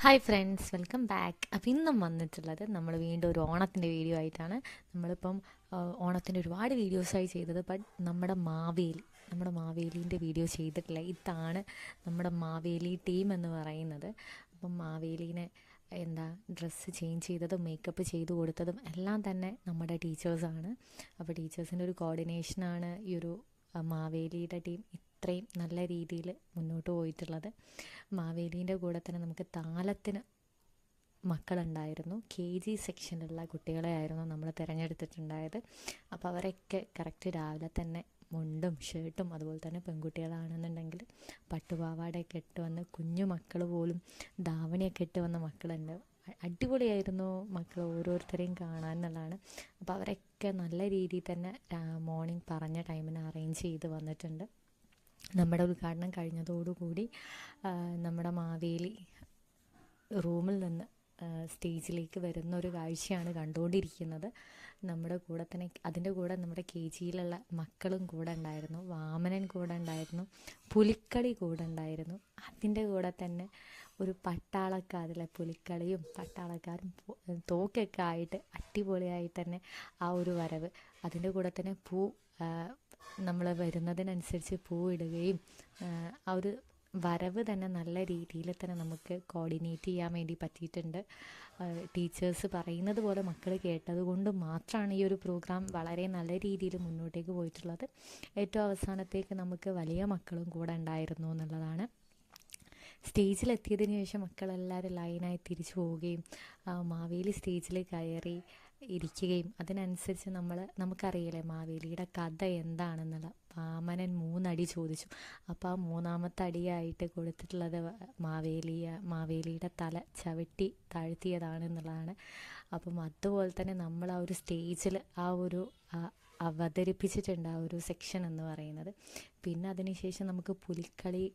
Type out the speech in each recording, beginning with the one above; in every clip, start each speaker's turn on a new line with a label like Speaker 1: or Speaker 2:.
Speaker 1: Hi friends, welcome back. അപ്പോൾ ഇന്നും വന്നിട്ടുള്ളത് നമ്മൾ വീണ്ടും ഒരു ഓണത്തിൻ്റെ വീഡിയോ ആയിട്ടാണ്. നമ്മളിപ്പം ഓണത്തിൻ്റെ ഒരുപാട് വീഡിയോസായി ചെയ്തത്, ബട്ട് നമ്മുടെ മാവേലീൻ്റെ വീഡിയോ ചെയ്തിട്ടില്ല. ഇതാണ് നമ്മുടെ മാവേലി ടീം എന്ന് പറയുന്നത്. അപ്പം മാവേലീനെ ഡ്രസ്സ് ചേഞ്ച് ചെയ്തതും മേക്കപ്പ് ചെയ്തു കൊടുത്തതും എല്ലാം തന്നെ നമ്മുടെ ടീച്ചേഴ്സാണ്. അപ്പോൾ ടീച്ചേഴ്സിൻ്റെ ഒരു കോർഡിനേഷനാണ് ഈ ഒരു മാവേലിയുടെ ടീം ഇത്രയും നല്ല രീതിയിൽ മുന്നോട്ട് പോയിട്ടുള്ളത്. മാവേലീൻ്റെ കൂടെ തന്നെ നമുക്ക് താലത്തിന് മക്കളുണ്ടായിരുന്നു. KG സെക്ഷനിലുള്ള കുട്ടികളെ ആയിരുന്നു നമ്മൾ തിരഞ്ഞെടുത്തിട്ടുണ്ടായത്. അപ്പോൾ അവരൊക്കെ കറക്റ്റ് രാവിലെ തന്നെ മുണ്ടും ഷർട്ടും, അതുപോലെ തന്നെ പെൺകുട്ടികളാണെന്നുണ്ടെങ്കിൽ പട്ടുപാവാടയൊക്കെ ഇട്ട് വന്ന്, കുഞ്ഞു മക്കൾ പോലും ധാവണിയൊക്കെ ഇട്ട് വന്ന മക്കളുണ്ട്. അടിപൊളിയായിരുന്നു മക്കൾ ഓരോരുത്തരെയും കാണാൻ എന്നുള്ളതാണ്. അപ്പോൾ അവരൊക്കെ നല്ല രീതിയിൽ തന്നെ മോർണിംഗ് പറഞ്ഞ ടൈമിന് അറേഞ്ച് ചെയ്ത് വന്നിട്ടുണ്ട്. നമ്മുടെ ഉദ്ഘാടനം കഴിഞ്ഞതോടുകൂടി നമ്മുടെ മാവേലി റൂമിൽ നിന്ന് സ്റ്റേജിലേക്ക് വരുന്ന ഒരു കാഴ്ചയാണ് കണ്ടുകൊണ്ടിരിക്കുന്നത്. നമ്മുടെ കൂടെ തന്നെ അതിൻ്റെ കൂടെ നമ്മുടെ KGയിലുള്ള മക്കളും കൂടെ ഉണ്ടായിരുന്നു, വാമനൻ കൂടെ ഉണ്ടായിരുന്നു, പുലിക്കളി കൂടെ ഉണ്ടായിരുന്നു. അതിൻ്റെ കൂടെ തന്നെ ഒരു പട്ടാളക്കാരിലെ പുലിക്കളിയും പട്ടാളക്കാരും തോക്കൊക്കെ ആയിട്ട് അടിപൊളിയായിട്ട് തന്നെ ആ ഒരു വരവ്. അതിൻ്റെ കൂടെ തന്നെ നമ്മൾ വരുന്നതിനനുസരിച്ച് പൂ ഇടുകയും ആ ഒരു വരവ് തന്നെ നല്ല രീതിയിൽ തന്നെ നമുക്ക് കോർഡിനേറ്റ് ചെയ്യാൻ വേണ്ടി പറ്റിയിട്ടുണ്ട്. ടീച്ചേഴ്സ് പറയുന്നത് പോലെ മക്കൾ കേട്ടത് കൊണ്ട് മാത്രമാണ് ഈ ഒരു പ്രോഗ്രാം വളരെ നല്ല രീതിയിൽ മുന്നോട്ടേക്ക് പോയിട്ടുള്ളത്. ഏറ്റവും അവസാനത്തേക്ക് നമുക്ക് വലിയ മക്കളും കൂടെ ഉണ്ടായിരുന്നു എന്നുള്ളതാണ്. സ്റ്റേജിലെത്തിയതിന് ശേഷം മക്കളെല്ലാവരും ലൈനായി തിരിച്ചു പോവുകയും മാവേലി സ്റ്റേജിൽ കയറി ഇരിക്കുകയും അതിനനുസരിച്ച് നമുക്കറിയില്ലേ മാവേലിയുടെ കഥ എന്താണെന്നുള്ള. വാമനൻ 3 അടി ചോദിച്ചു. അപ്പോൾ ആ 3ാമത്തെ അടിയായിട്ട് കൊടുത്തിട്ടുള്ളത് മാവേലിയുടെ തല ചവിട്ടി താഴ്ത്തിയതാണെന്നുള്ളതാണ്. അപ്പം അതുപോലെ തന്നെ നമ്മൾ ആ ഒരു സ്റ്റേജിൽ ആ ഒരു അവതരിപ്പിച്ചിട്ടുണ്ട് ആ ഒരു സെക്ഷൻ എന്ന് പറയുന്നത്. പിന്നെ അതിനുശേഷം നമുക്ക് പുലിക്കളി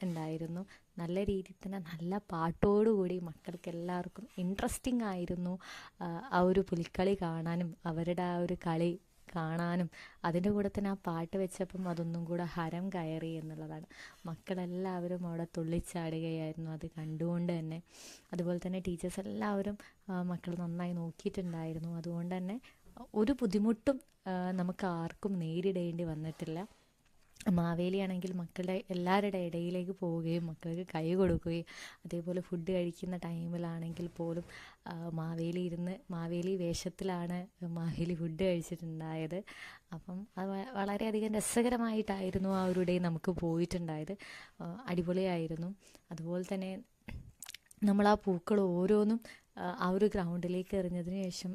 Speaker 1: ഉണ്ടായിരുന്നു. നല്ല രീതിയിൽ തന്നെ നല്ല പാട്ടോടുകൂടി മക്കൾക്ക് എല്ലാവർക്കും ഇൻട്രസ്റ്റിംഗ് ആയിരുന്നു ആ ഒരു പുലിക്കളി കാണാനും അവരുടെ ആ ഒരു കളി കാണാനും. അതിൻ്റെ കൂടെ തന്നെ ആ പാട്ട് വെച്ചപ്പം അതൊന്നും കൂടെ ഹരം കയറി എന്നുള്ളതാണ്. മക്കളെല്ലാവരും അവിടെ തുള്ളിച്ചാടുകയായിരുന്നു അത് കണ്ടുകൊണ്ട് തന്നെ. അതുപോലെ തന്നെ ടീച്ചേഴ്സ് എല്ലാവരും മക്കൾ നന്നായി നോക്കിയിട്ടുണ്ടായിരുന്നു. അതുകൊണ്ട് തന്നെ ഒരു ബുദ്ധിമുട്ടും നമുക്ക് ആർക്കും നേരിടേണ്ടി വന്നിട്ടില്ല. മാവേലിയാണെങ്കിൽ മക്കളുടെ എല്ലാവരുടെ ഇടയിലേക്ക് പോവുകയും മക്കൾക്ക് കൈ കൊടുക്കുകയും, അതേപോലെ ഫുഡ് കഴിക്കുന്ന ടൈമിലാണെങ്കിൽ പോലും മാവേലി വേഷത്തിലാണ് മാവേലി ഫുഡ് കഴിച്ചിട്ടുണ്ടായത്. അപ്പം അത് വളരെയധികം രസകരമായിട്ടായിരുന്നു ആ ഒരു ഡേ നമുക്ക് പോയിട്ടുണ്ടായത്. അടിപൊളിയായിരുന്നു. അതുപോലെ തന്നെ നമ്മൾ ആ പൂക്കൾ ഓരോന്നും ആ ഒരു ഗ്രൗണ്ടിലേക്ക് എറിഞ്ഞതിന് ശേഷം